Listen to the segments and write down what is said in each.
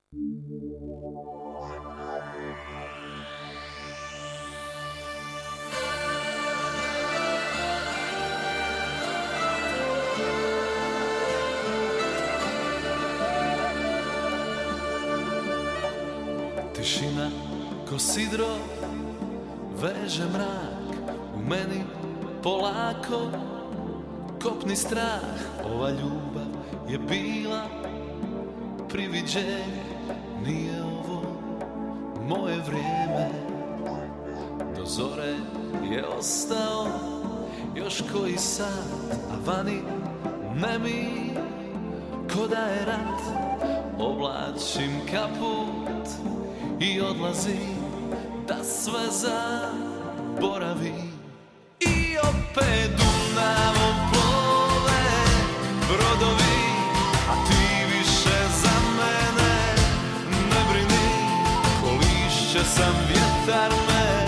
Tišina ko sidro veže mrak u meni polako kopni strah. Ova ljubav je bila priviđenje, nije ovo moje vrijeme. Do zore je ostao još koji sat, a vani nemi ko da je rat. Oblačim kaput i odlazim da sve zaboravim. I opet Dunavom plove brodovi, a ti više za mene ne brini. Ko lišće sam, vjetar me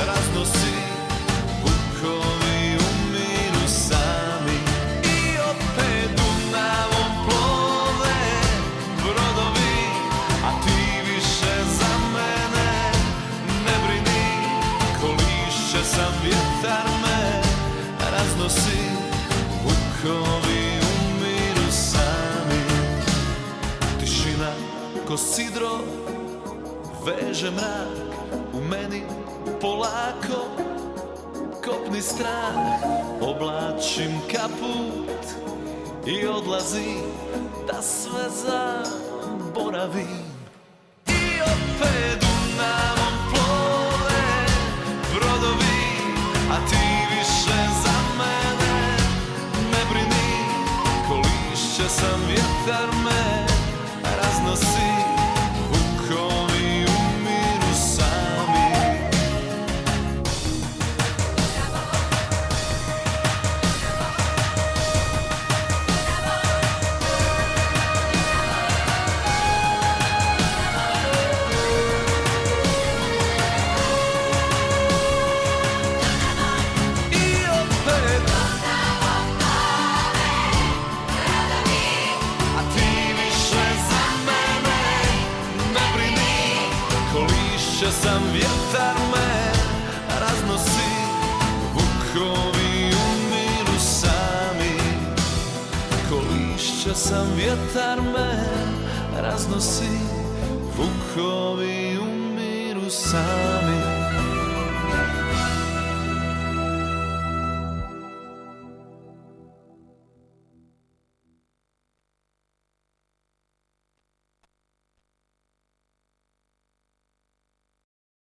raznosi, vukovi umiru sami. I opet Dunavom plove brodovi, a ti više za mene ne brini. Ko lišće sam, vjetar me raznosi, vukovi umiru sami. Tišina ko sidro veže mrak u meni polako kopni strah. Oblačim kaput i odlazim da sve zaboravim. I opet Dunavom plove brodovi, a ti više za mene ne brini. Ko lišće sam, vjetar me raznosi, vukovi umiru sami. I opet a ti više za mene ne brini. Ko lišće sam, vjetar me raznosi, vukovi umiru sami. Ko lišće sam, vjetar me raznosi, vukovi umiru sami.